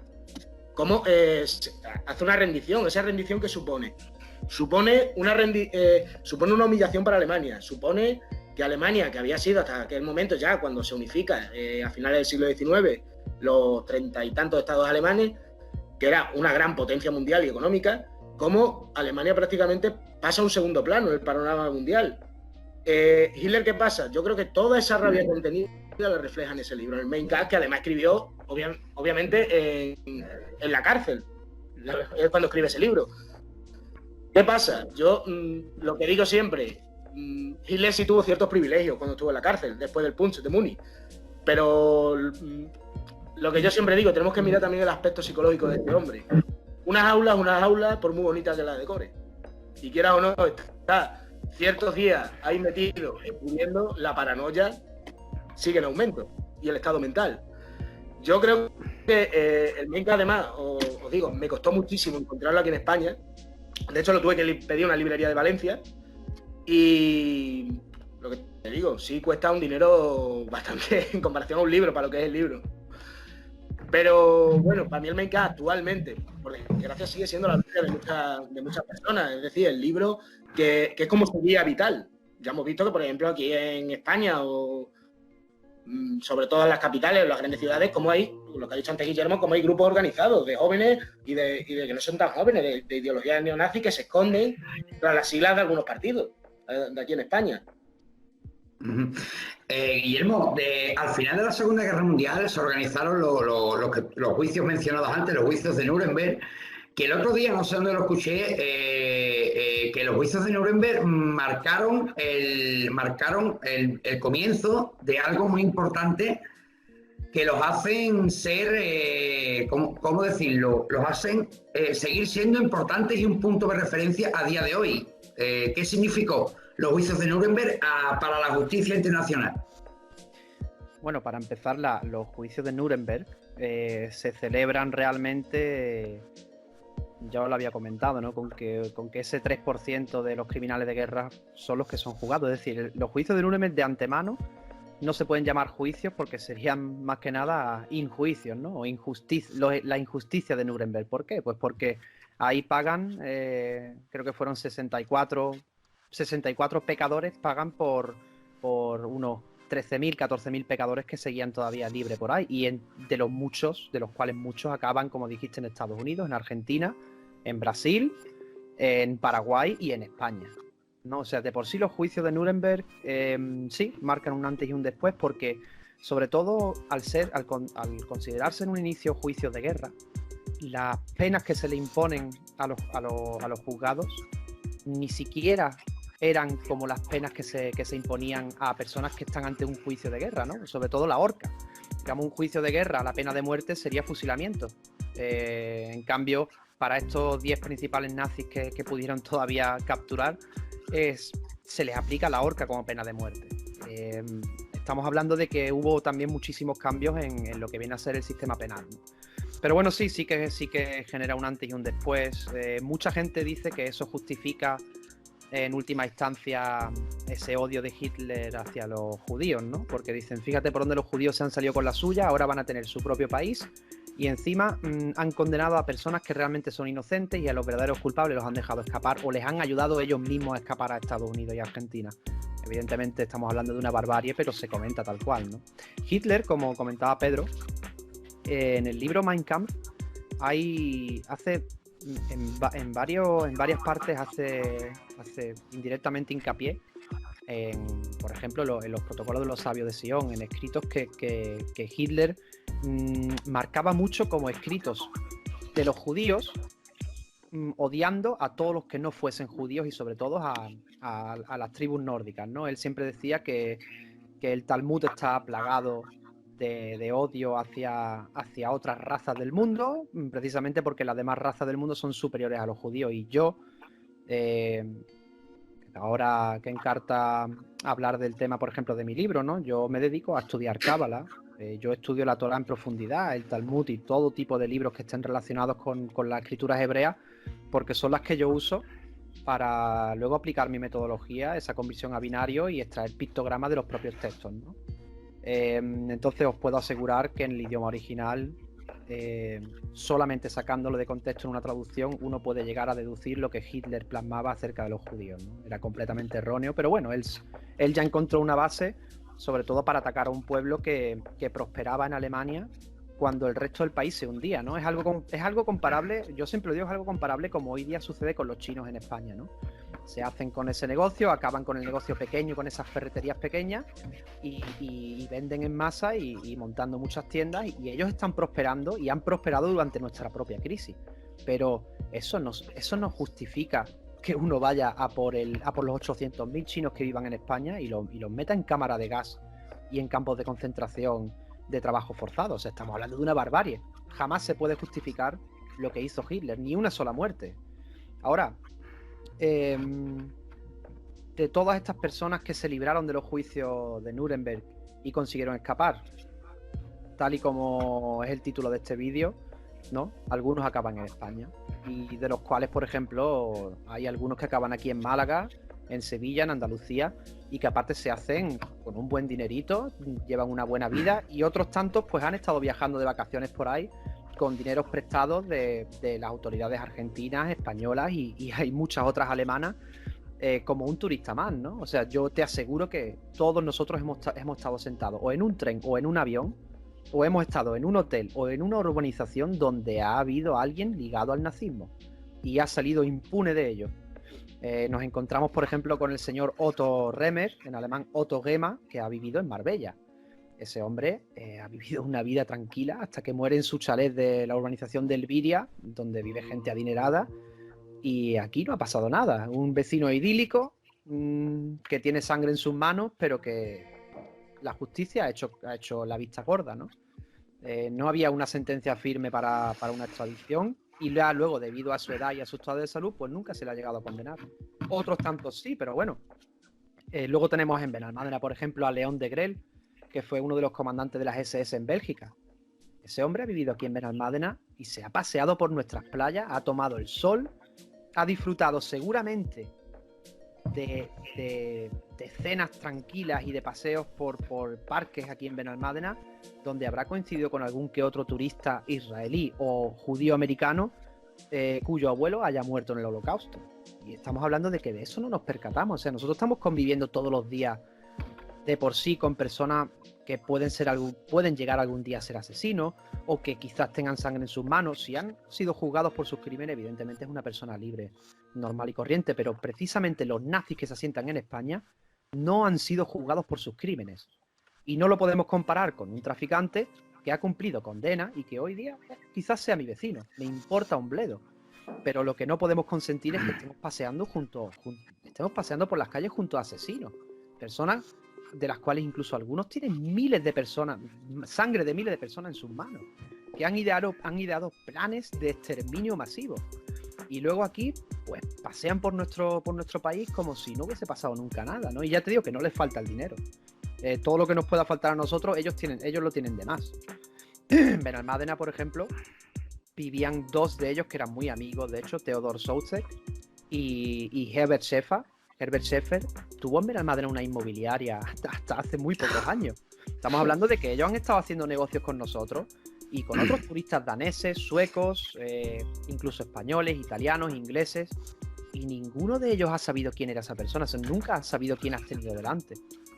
cómo hace una rendición. Esa rendición que supone una humillación para Alemania, supone que Alemania, que había sido hasta aquel momento ya cuando se unifica a finales del siglo XIX los 30 y tantos estados alemanes, que era una gran potencia mundial y económica, como Alemania prácticamente pasa a un segundo plano en el panorama mundial. Hitler, ¿qué pasa? Yo creo que toda esa rabia contenida la refleja en ese libro, en el Mein Kampf, que además escribió obviamente en la cárcel, es cuando escribe ese libro. ¿Qué pasa? Yo lo que digo siempre, Hitler sí tuvo ciertos privilegios cuando estuvo en la cárcel, después del Punch de Múnich, pero lo que yo siempre digo, tenemos que mirar también el aspecto psicológico de este hombre. Unas aulas, por muy bonitas que las decore, y quieras o no, está ciertos días ahí metido, pudiendo, la paranoia sigue en aumento, y el estado mental. Yo creo que el Mein Kampf, además, os digo, me costó muchísimo encontrarlo aquí en España. De hecho, lo tuve que pedir en una librería de Valencia. Y lo que te digo, sí cuesta un dinero bastante en comparación a un libro, para lo que es el libro. Pero bueno, para mí el Mein Kampf actualmente, por desgracia, sigue siendo la vida de muchas personas. Es decir, el libro que es como su guía vital. Ya hemos visto que, por ejemplo, aquí en España o sobre todo en las capitales, en las grandes ciudades, como hay, lo que ha dicho antes Guillermo, como hay grupos organizados de jóvenes y de que no son tan jóvenes, de ideologías neonazis que se esconden tras las siglas de algunos partidos de aquí en España. Ujú. Guillermo, al final de la Segunda Guerra Mundial se organizaron los juicios mencionados antes, los juicios de Nuremberg, que el otro día, no sé dónde lo escuché, que los juicios de Nuremberg marcaron el comienzo de algo muy importante que los hacen ser, ¿cómo decirlo? Los hacen seguir siendo importantes y un punto de referencia a día de hoy. ¿Qué significó los juicios de Nuremberg para la justicia internacional? Bueno, para empezar, los juicios de Nuremberg se celebran realmente, ya os lo había comentado, ¿no? Con que ese 3% de los criminales de guerra son los que son juzgados. Es decir, los juicios de Nuremberg de antemano no se pueden llamar juicios porque serían más que nada injuicios, ¿no? O la injusticia de Nuremberg. ¿Por qué? Pues porque ahí pagan, creo que fueron 64 pecadores, pagan por unos 13.000, 14.000 pecadores que seguían todavía libres por ahí. Y de los cuales muchos acaban, como dijiste, en Estados Unidos, en Argentina, en Brasil, en Paraguay y en España, ¿no? O sea, de por sí los juicios de Nuremberg sí marcan un antes y un después, porque sobre todo al considerarse en un inicio juicios de guerra, las penas que se le imponen a los juzgados ni siquiera eran como las penas que se imponían a personas que están ante un juicio de guerra, ¿no? Sobre todo la horca. Digamos, un juicio de guerra, la pena de muerte sería fusilamiento. En cambio, para estos 10 principales nazis que pudieron todavía capturar, se les aplica la horca como pena de muerte. Estamos hablando de que hubo también muchísimos cambios en lo que viene a ser el sistema penal, ¿no? Pero bueno, sí que genera un antes y un después. Mucha gente dice que eso justifica en última instancia ese odio de Hitler hacia los judíos, ¿no? Porque dicen, fíjate por dónde los judíos se han salido con la suya, ahora van a tener su propio país y encima han condenado a personas que realmente son inocentes y a los verdaderos culpables los han dejado escapar o les han ayudado ellos mismos a escapar a Estados Unidos y Argentina. Evidentemente estamos hablando de una barbarie, pero se comenta tal cual, ¿no? Hitler, como comentaba Pedro, en el libro Mein Kampf en varias partes hace indirectamente hincapié por ejemplo, en los protocolos de los sabios de Sion, en escritos que Hitler marcaba mucho como escritos de los judíos, odiando a todos los que no fuesen judíos y sobre todo a las tribus nórdicas, ¿no? Él siempre decía que el Talmud está plagado de odio hacia otras razas del mundo, precisamente porque las demás razas del mundo son superiores a los judíos. Y yo, ahora que encarta hablar del tema, por ejemplo, de mi libro, ¿no? Yo me dedico a estudiar Cábala, yo estudio la Torá en profundidad, el Talmud y todo tipo de libros que estén relacionados con las escrituras hebreas, porque son las que yo uso para luego aplicar mi metodología, esa conversión a binario y extraer pictogramas de los propios textos, ¿no? Entonces os puedo asegurar que en el idioma original, solamente sacándolo de contexto en una traducción, uno puede llegar a deducir lo que Hitler plasmaba acerca de los judíos, ¿no? Era completamente erróneo, pero bueno, él ya encontró una base, sobre todo para atacar a un pueblo que prosperaba en Alemania cuando el resto del país se hundía, ¿no? Es algo comparable, yo siempre lo digo, es algo comparable como hoy día sucede con los chinos en España, ¿no? Se hacen con ese negocio, acaban con el negocio pequeño, con esas ferreterías pequeñas y venden en masa y montando muchas tiendas y ellos están prosperando y han prosperado durante nuestra propia crisis. Pero eso no justifica que uno vaya a por los 800.000 chinos que vivan en España y los meta en cámara de gas y en campos de concentración de trabajo forzado. O sea, estamos hablando de una barbarie. Jamás se puede justificar lo que hizo Hitler, ni una sola muerte. Ahora, de todas estas personas que se libraron de los juicios de Nuremberg y consiguieron escapar, tal y como es el título de este vídeo, ¿no? Algunos acaban en España, y de los cuales, por ejemplo, hay algunos que acaban aquí en Málaga, en Sevilla, en Andalucía, y que aparte se hacen con un buen dinerito, llevan una buena vida, y otros tantos pues han estado viajando de vacaciones por ahí con dineros prestados de las autoridades argentinas, españolas y hay muchas otras alemanas, como un turista más, ¿no? O sea, yo te aseguro que todos nosotros hemos estado sentados o en un tren o en un avión, o hemos estado en un hotel o en una urbanización donde ha habido alguien ligado al nazismo y ha salido impune de ello. Nos encontramos, por ejemplo, con el señor Otto Remer, en alemán Otto Gema, que ha vivido en Marbella. Ese hombre ha vivido una vida tranquila hasta que muere en su chalet de la urbanización de Elviria, donde vive gente adinerada, y aquí no ha pasado nada. Un vecino idílico que tiene sangre en sus manos, pero que la justicia ha hecho la vista gorda, ¿no? No había una sentencia firme para una extradición, y luego, debido a su edad y a su estado de salud, pues nunca se le ha llegado a condenar. Otros tantos sí, pero bueno. Luego tenemos en Benalmádena, por ejemplo, a León de Grel, que fue uno de los comandantes de las SS en Bélgica. Ese hombre ha vivido aquí en Benalmádena y se ha paseado por nuestras playas, ha tomado el sol, ha disfrutado seguramente de cenas tranquilas y de paseos por parques aquí en Benalmádena, donde habrá coincidido con algún que otro turista israelí o judío americano cuyo abuelo haya muerto en el Holocausto. Y estamos hablando de que de eso no nos percatamos. O sea, nosotros estamos conviviendo todos los días de por sí con personas que pueden llegar algún día a ser asesinos, o que quizás tengan sangre en sus manos. Si han sido juzgados por sus crímenes, evidentemente es una persona libre, normal y corriente, pero precisamente los nazis que se asientan en España no han sido juzgados por sus crímenes. Y no lo podemos comparar con un traficante que ha cumplido condena y que hoy día quizás sea mi vecino, me importa un bledo. Pero lo que no podemos consentir es que estemos paseando estemos paseando por las calles junto a asesinos, personas de las cuales incluso algunos tienen miles de personas, sangre de miles de personas en sus manos, que han ideado planes de exterminio masivo. Y luego aquí, pues, pasean por nuestro país como si no hubiese pasado nunca nada, ¿no? Y ya te digo que no les falta el dinero. Todo lo que nos pueda faltar a nosotros, ellos lo tienen de más. En Benalmádena, por ejemplo, vivían dos de ellos que eran muy amigos, de hecho, Theodor Soucek y Herbert Schäfer. Herbert Schäfer tuvo en Benalmádena una inmobiliaria hasta hace muy pocos años. Estamos hablando de que ellos han estado haciendo negocios con nosotros y con otros turistas daneses, suecos, incluso españoles, italianos, ingleses, y ninguno de ellos ha sabido quién era esa persona. O sea, nunca ha sabido quién has tenido delante,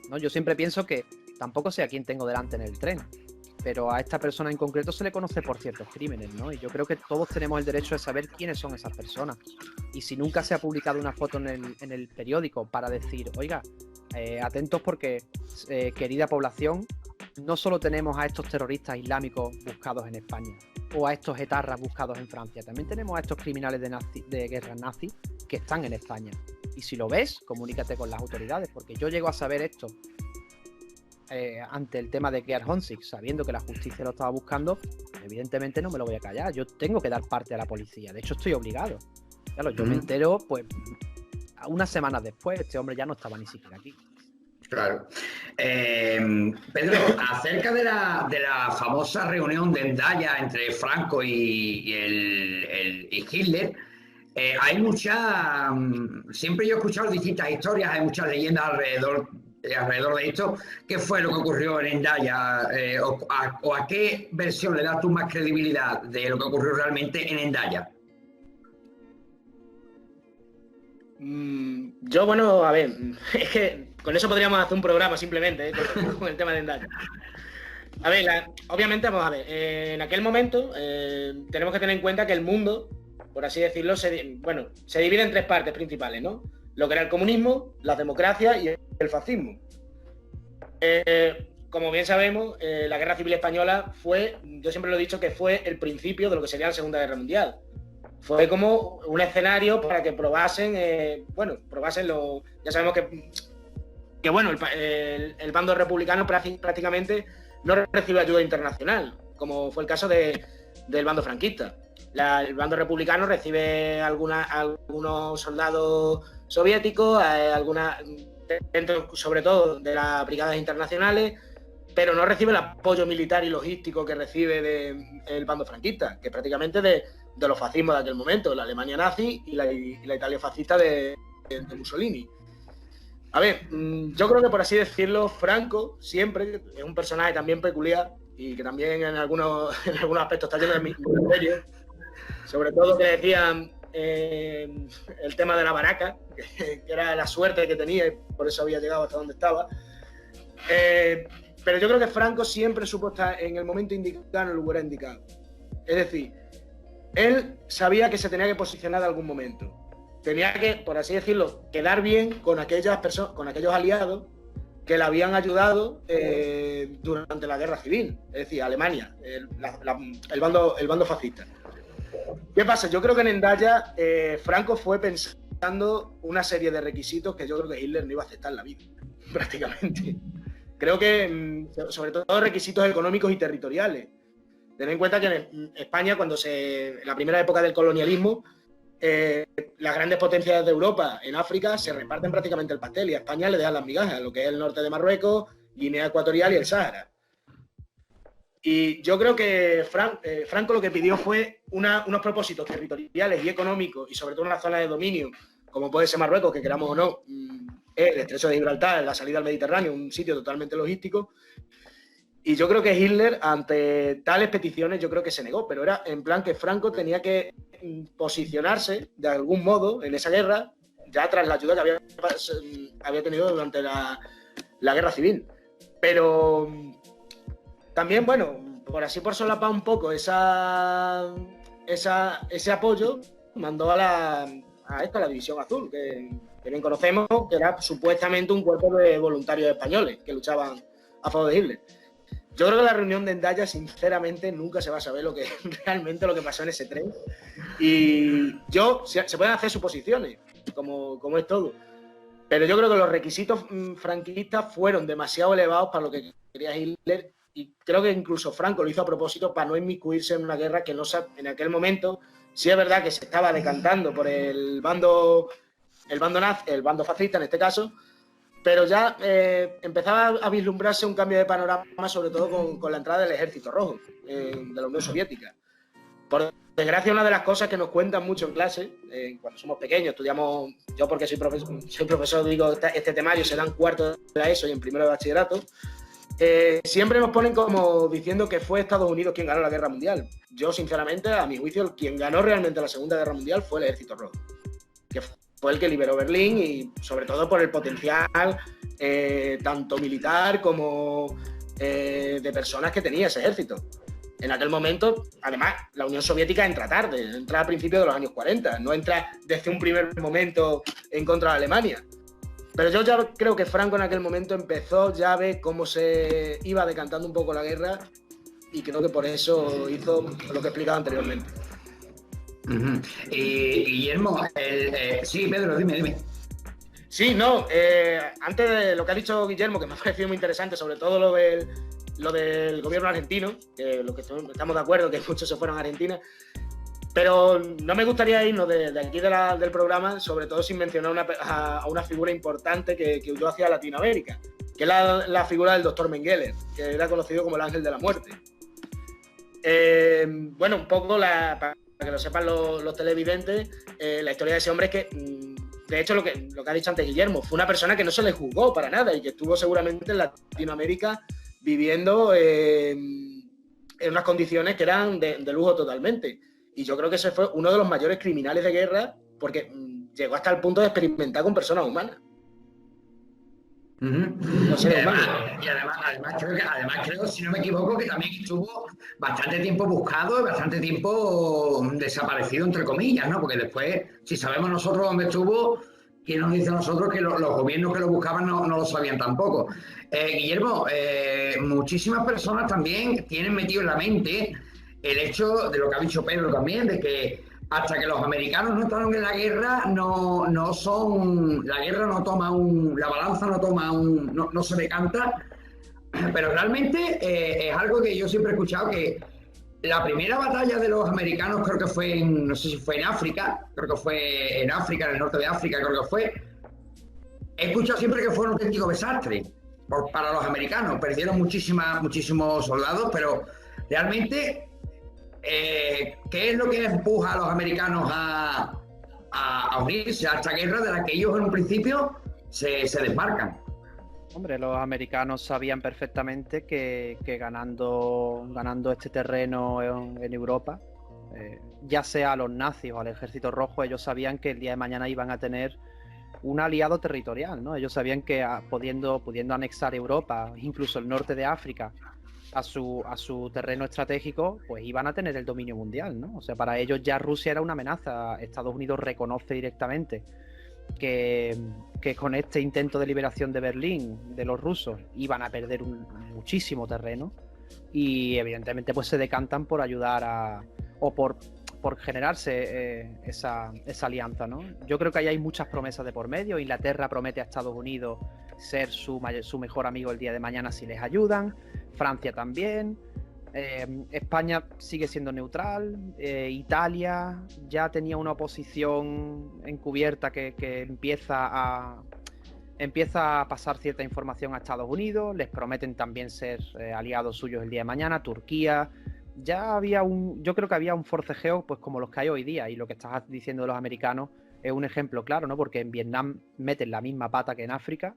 ¿no? Yo siempre pienso que tampoco sé a quién tengo delante en el tren, pero a esta persona en concreto se le conoce por ciertos crímenes, ¿no? Y yo creo que todos tenemos el derecho de saber quiénes son esas personas. Y si nunca se ha publicado una foto en el periódico para decir, oiga, atentos porque, querida población, no solo tenemos a estos terroristas islámicos buscados en España o a estos etarras buscados en Francia, también tenemos a estos criminales de guerra nazi que están en España. Y si lo ves, comunícate con las autoridades, porque yo llego a saber esto ante el tema de Georg Honzig, sabiendo que la justicia lo estaba buscando. Evidentemente no me lo voy a callar, yo tengo que dar parte a la policía, de hecho estoy obligado. Claro, yo me entero, pues, unas semanas después, este hombre ya no estaba ni siquiera aquí. Claro. Pedro, acerca de la famosa reunión de Hendaya entre Franco y Hitler, hay mucha... siempre yo he escuchado distintas historias, hay muchas leyendas alrededor de esto. ¿Qué fue lo que ocurrió en Hendaya? ¿O a qué versión le das tú más credibilidad de lo que ocurrió realmente en Hendaya? Yo, bueno, a ver, es que con eso podríamos hacer un programa simplemente, con el tema de Hendaya. A ver, obviamente, vamos a ver, en aquel momento tenemos que tener en cuenta que el mundo, por así decirlo, se divide en tres partes principales, ¿no? Lo que era el comunismo, la democracia y el fascismo. Como bien sabemos, la Guerra Civil Española yo siempre lo he dicho, que fue el principio de lo que sería la Segunda Guerra Mundial. Fue como un escenario para que probasen ya sabemos que bueno, el bando republicano prácticamente no recibe ayuda internacional, como fue el caso del bando franquista. El bando republicano recibe algunos soldados soviéticos, dentro sobre todo de las brigadas internacionales, pero no recibe el apoyo militar y logístico que recibe el bando franquista, que prácticamente de los fascismos de aquel momento, la Alemania nazi y la Italia fascista de Mussolini. A ver, yo creo que, por así decirlo, Franco siempre es un personaje también peculiar y que también en algunos aspectos está lleno de misterios, sobre todo que decían el tema de la baraca, que era la suerte que tenía y por eso había llegado hasta donde estaba. Pero yo creo que Franco siempre supo estar en el momento indicado, en el lugar indicado. Es decir, él sabía que se tenía que posicionar en algún momento, tenía que, por así decirlo, quedar bien con aquellas personas, con aquellos aliados que le habían ayudado durante la guerra civil, es decir, Alemania, el bando fascista. ¿Qué pasa? Yo creo que en Hendaya Franco fue pensando una serie de requisitos que yo creo que Hitler no iba a aceptar en la vida, prácticamente. Creo que, sobre todo, requisitos económicos y territoriales. Ten en cuenta que en España, en la primera época del colonialismo, las grandes potencias de Europa en África se reparten prácticamente el pastel y a España le dejan las migajas, lo que es el norte de Marruecos, Guinea Ecuatorial y el Sáhara. Y yo creo que Franco lo que pidió fue unos propósitos territoriales y económicos, y sobre todo una zona de dominio, como puede ser Marruecos, que queramos o no, el estrecho de Gibraltar, la salida al Mediterráneo, un sitio totalmente logístico. Y yo creo que Hitler, ante tales peticiones, yo creo que se negó, pero era en plan que Franco tenía que posicionarse de algún modo en esa guerra, ya tras la ayuda que había tenido durante la guerra civil. Pero también, bueno, por solapar un poco ese apoyo, mandó a la División Azul, que bien conocemos, que era supuestamente un cuerpo de voluntarios españoles que luchaban a favor de Hitler. Yo creo que la reunión de Hendaya, sinceramente, nunca se va a saber realmente lo que pasó en ese tren. Y se pueden hacer suposiciones, como es todo. Pero yo creo que los requisitos franquistas fueron demasiado elevados para lo que quería Hitler. Y creo que incluso Franco lo hizo a propósito para no inmiscuirse en una guerra que en aquel momento, sí es verdad que se estaba decantando por el bando fascista en este caso, pero ya empezaba a vislumbrarse un cambio de panorama, sobre todo con la entrada del Ejército Rojo de la Unión Soviética. Por desgracia, una de las cosas que nos cuentan mucho en clase, cuando somos pequeños, estudiamos, yo porque soy profesor, digo, este temario se da en cuarto de la ESO y en primero de bachillerato, siempre nos ponen como diciendo que fue Estados Unidos quien ganó la Guerra Mundial. Yo, sinceramente, a mi juicio, quien ganó realmente la Segunda Guerra Mundial fue el Ejército Rojo, que fue el que liberó Berlín y sobre todo por el potencial tanto militar como de personas que tenía ese ejército. En aquel momento, además, la Unión Soviética entra tarde, entra a principios de los años 40, no entra desde un primer momento en contra de Alemania. Pero yo ya creo que Franco en aquel momento empezó ya a ver cómo se iba decantando un poco la guerra y creo que por eso hizo lo que he explicado anteriormente. Uh-huh. Guillermo, sí, Pedro, dime. Sí, no, antes de lo que ha dicho Guillermo, que me ha parecido muy interesante, sobre todo lo del gobierno argentino, que lo que estamos de acuerdo, que muchos se fueron a Argentina, pero no me gustaría irnos de aquí del programa, sobre todo sin mencionar a una figura importante que huyó hacia Latinoamérica, que es la figura del doctor Mengele, que era conocido como el ángel de la muerte. Bueno, un poco para que lo sepan los televidentes, la historia de ese hombre es que, de hecho, lo que ha dicho antes Guillermo, fue una persona que no se le juzgó para nada y que estuvo seguramente en Latinoamérica viviendo en unas condiciones que eran de lujo totalmente. Y yo creo que ese fue uno de los mayores criminales de guerra porque llegó hasta el punto de experimentar con personas humanas. Uh-huh. Además creo, si no me equivoco, que también estuvo bastante tiempo buscado y bastante tiempo desaparecido, entre comillas, ¿no? Porque después, si sabemos nosotros dónde estuvo, ¿quién nos dice a nosotros que los gobiernos que lo buscaban no lo sabían tampoco? Guillermo, muchísimas personas también tienen metido en la mente el hecho de lo que ha dicho Pedro también, de que hasta que los americanos no entraron en la guerra, la guerra no toma la balanza no se decanta, pero realmente es algo que yo siempre he escuchado, que la primera batalla de los americanos creo que fue no sé si fue en África, en el norte de África creo que fue, he escuchado siempre que fue un auténtico desastre para los americanos, perdieron muchísimos soldados, pero realmente ¿qué es lo que empuja a los americanos a unirse a esta guerra de la que ellos en un principio se desmarcan? Hombre, los americanos sabían perfectamente que ganando este terreno en Europa, ya sea a los nazis o al Ejército Rojo, ellos sabían que el día de mañana iban a tener un aliado territorial, ¿no? Ellos sabían que pudiendo anexar Europa, incluso el norte de África, a su terreno estratégico, pues iban a tener el dominio mundial, ¿no? O sea, para ellos ya Rusia era una amenaza. Estados Unidos reconoce directamente que con este intento de liberación de Berlín de los rusos iban a perder muchísimo terreno, y evidentemente pues se decantan por ayudar o por generarse esa alianza, ¿no? Yo creo que ahí hay muchas promesas de por medio. Inglaterra promete a Estados Unidos ser su mejor amigo el día de mañana si les ayudan. Francia también. España sigue siendo neutral. Italia ya tenía una oposición encubierta que empieza a pasar cierta información a Estados Unidos. Les prometen también ser aliados suyos el día de mañana. Turquía. Ya yo creo que había un forcejeo pues como los que hay hoy día, y lo que estás diciendo de los americanos es un ejemplo claro, ¿no? Porque en Vietnam meten la misma pata que en África,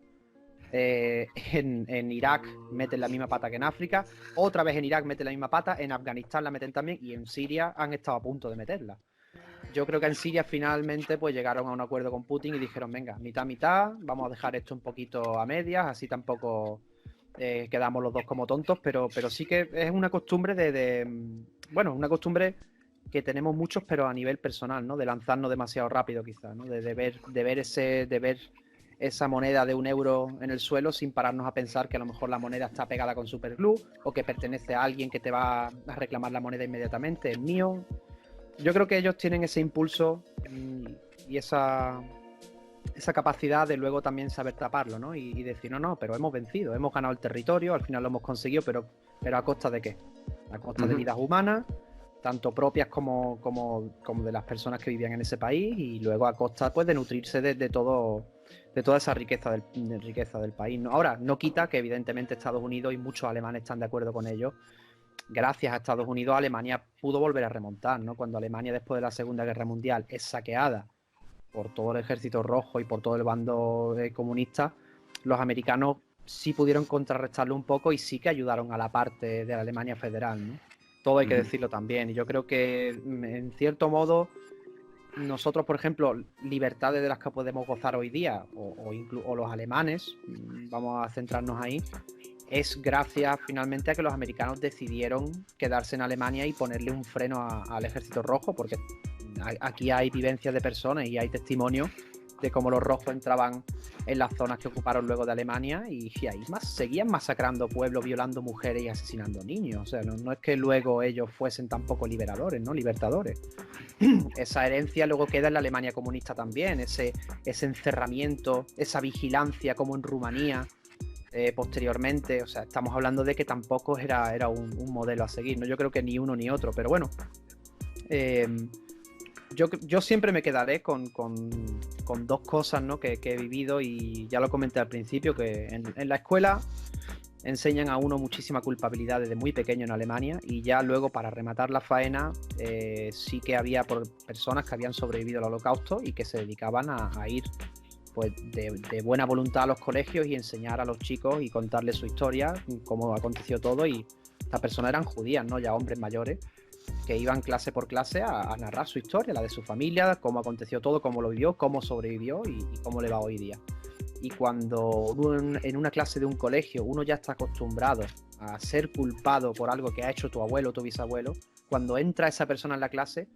en Irak meten la misma pata que en África, otra vez en Irak meten la misma pata, en Afganistán la meten también, y en Siria han estado a punto de meterla. Yo creo que en Siria finalmente pues llegaron a un acuerdo con Putin y dijeron, venga, mitad, vamos a dejar esto un poquito a medias, así tampoco quedamos los dos como tontos, pero sí que es una costumbre bueno, una costumbre que tenemos muchos, pero a nivel personal, ¿no? De lanzarnos demasiado rápido quizás, ¿no? De ver esa moneda de €1 en el suelo sin pararnos a pensar que a lo mejor la moneda está pegada con superglue, o que pertenece a alguien que te va a reclamar la moneda inmediatamente, es mío. Yo creo que ellos tienen ese impulso y esa capacidad de luego también saber taparlo, ¿no? Y decir, no, pero hemos vencido, hemos ganado el territorio, al final lo hemos conseguido, pero ¿a costa de qué? A costa de vidas humanas, tanto propias como de las personas que vivían en ese país, y luego a costa pues de nutrirse de toda esa riqueza del país, ¿no? Ahora, no quita que evidentemente Estados Unidos y muchos alemanes están de acuerdo con ello. Gracias a Estados Unidos, Alemania pudo volver a remontar, ¿no? Cuando Alemania, después de la Segunda Guerra Mundial, es saqueada por todo el ejército rojo y por todo el bando comunista, los americanos sí pudieron contrarrestarlo un poco y sí que ayudaron a la parte de la Alemania federal, ¿no? Todo hay que decirlo también. Y yo creo que, en cierto modo, nosotros, por ejemplo, libertades de las que podemos gozar hoy día, o los alemanes, vamos a centrarnos ahí, es gracias finalmente a que los americanos decidieron quedarse en Alemania y ponerle un freno al ejército rojo, porque aquí hay vivencias de personas y hay testimonios de cómo los rojos entraban en las zonas que ocuparon luego de Alemania y ahí seguían masacrando pueblos, violando mujeres y asesinando niños. O sea, no es que luego ellos fuesen tampoco liberadores, ¿no? Libertadores. Esa herencia luego queda en la Alemania comunista también, ese encerramiento, esa vigilancia como en Rumanía posteriormente. O sea, estamos hablando de que tampoco era un modelo a seguir, ¿no? Yo creo que ni uno ni otro, pero bueno. Yo siempre me quedaré con dos cosas, ¿no? que he vivido, y ya lo comenté al principio, que en la escuela enseñan a uno muchísima culpabilidad desde muy pequeño en Alemania, y ya luego, para rematar la faena, sí que había personas que habían sobrevivido al Holocausto y que se dedicaban a ir pues de buena voluntad a los colegios y enseñar a los chicos y contarles su historia, cómo aconteció todo. Y estas personas eran judías, ¿no? Ya hombres mayores, que iban clase por clase a narrar su historia, la de su familia, cómo aconteció todo, cómo lo vivió, cómo sobrevivió y cómo le va hoy día. Y cuando en una clase de un colegio uno ya está acostumbrado a ser culpado por algo que ha hecho tu abuelo o tu bisabuelo, cuando entra esa persona en la clase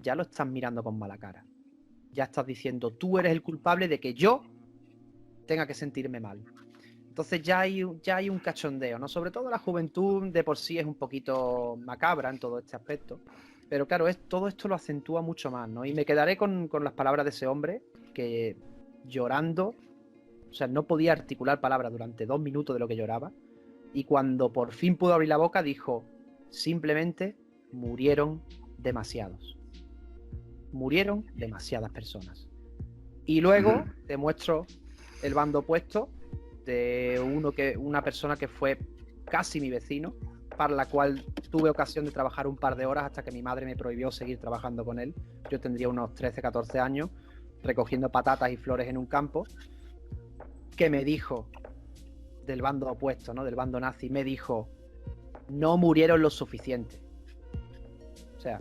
ya lo estás mirando con mala cara. Ya estás diciendo, tú eres el culpable de que yo tenga que sentirme mal. Entonces ya hay un cachondeo, ¿no? Sobre todo la juventud de por sí es un poquito macabra en todo este aspecto. Pero claro, todo esto lo acentúa mucho más, ¿no? Y me quedaré con las palabras de ese hombre que, llorando, o sea, no podía articular palabras durante 2 minutos de lo que lloraba. Y cuando por fin pudo abrir la boca, dijo, simplemente murieron demasiados. Murieron demasiadas personas. Y luego te muestro el bando opuesto de una persona que fue casi mi vecino, para la cual tuve ocasión de trabajar un par de horas hasta que mi madre me prohibió seguir trabajando con él. Yo tendría unos 13, 14 años, recogiendo patatas y flores en un campo, que me dijo, del bando opuesto, ¿no? Del bando nazi, me dijo, no murieron lo suficiente. O sea,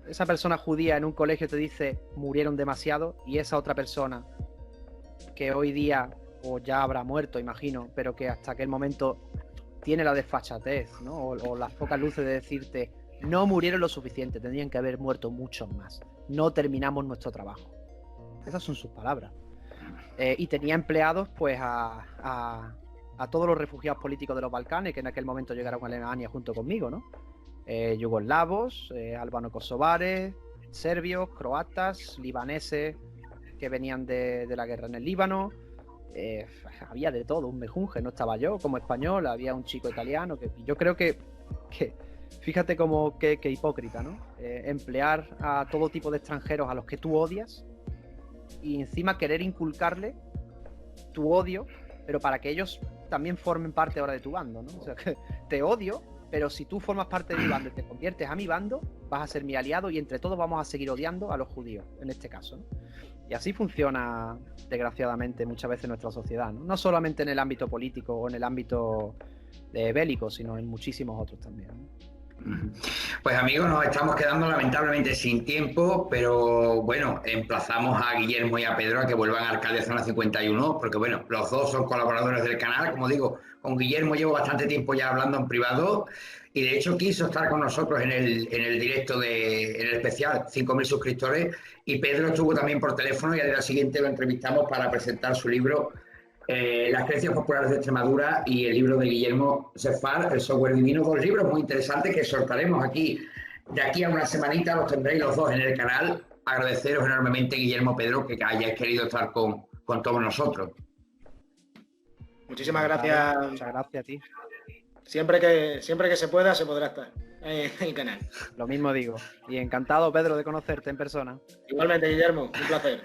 esa persona judía en un colegio te dice, murieron demasiado, y esa otra persona que hoy día, o ya habrá muerto, imagino, pero que hasta aquel momento tiene la desfachatez, ¿no? O las pocas luces de decirte, no murieron lo suficiente, tendrían que haber muerto muchos más. No terminamos nuestro trabajo. Esas son sus palabras. Y tenía empleados pues a todos los refugiados políticos de los Balcanes que en aquel momento llegaron a Alemania junto conmigo, ¿no? Yugoslavos, albano-kosovares, serbios, croatas, libaneses que venían de la guerra en el Líbano. Había de todo, un mejunje. No estaba yo como español, había un chico italiano. Que yo creo que fíjate como que hipócrita, ¿no? Emplear a todo tipo de extranjeros a los que tú odias y encima querer inculcarle tu odio, pero para que ellos también formen parte ahora de tu bando, ¿no? O sea, que te odio, pero si tú formas parte de mi bando y te conviertes a mi bando, vas a ser mi aliado y entre todos vamos a seguir odiando a los judíos, en este caso, ¿no? Y así funciona, desgraciadamente, muchas veces nuestra sociedad, ¿no? No solamente en el ámbito político o en el ámbito bélico, sino en muchísimos otros también, ¿no? Pues amigos, nos estamos quedando lamentablemente sin tiempo, pero bueno, emplazamos a Guillermo y a Pedro a que vuelvan a Arcadia Zona 51, porque bueno, los dos son colaboradores del canal. Como digo, con Guillermo llevo bastante tiempo ya hablando en privado y de hecho quiso estar con nosotros en el directo en el especial 5.000 suscriptores, y Pedro estuvo también por teléfono y al día siguiente lo entrevistamos para presentar su libro Las creencias populares de Extremadura y el libro de Guillermo Sefar, El software divino, dos libros muy interesantes que soltaremos aquí. De aquí a una semanita los tendréis los dos en el canal. Agradeceros enormemente, Guillermo, Pedro, que hayáis querido estar con todos nosotros. Muchísimas gracias. Muchas gracias a ti. Siempre que se pueda, se podrá estar en el canal. Lo mismo digo. Y encantado, Pedro, de conocerte en persona. Igualmente, Guillermo, un placer.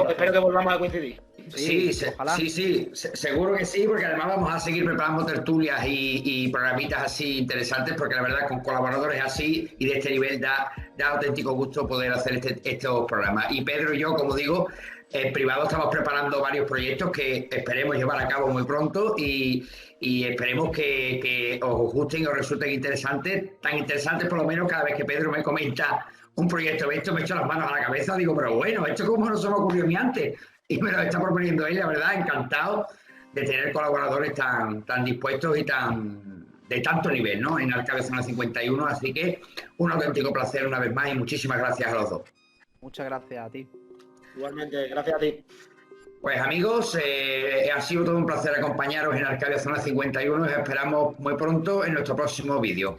Espero que volvamos a coincidir. Sí, seguro que sí, porque además vamos a seguir preparando tertulias y programitas así interesantes, porque la verdad con colaboradores así y de este nivel da auténtico gusto poder hacer estos programas. Y Pedro y yo, como digo, en privado estamos preparando varios proyectos que esperemos llevar a cabo muy pronto y esperemos que os gusten y os resulten interesantes, tan interesantes por lo menos cada vez que Pedro me comenta un proyecto de esto, me echo las manos a la cabeza, digo, pero bueno, esto como no se me ocurrió a mí antes. Y me lo está proponiendo él, la verdad, encantado de tener colaboradores tan dispuestos y de tanto nivel, ¿no? En Arcadia Zona 51, así que un auténtico placer una vez más y muchísimas gracias a los dos. Muchas gracias a ti. Igualmente, gracias a ti. Pues amigos, ha sido todo un placer acompañaros en Arcadia Zona 51. Os esperamos muy pronto en nuestro próximo vídeo.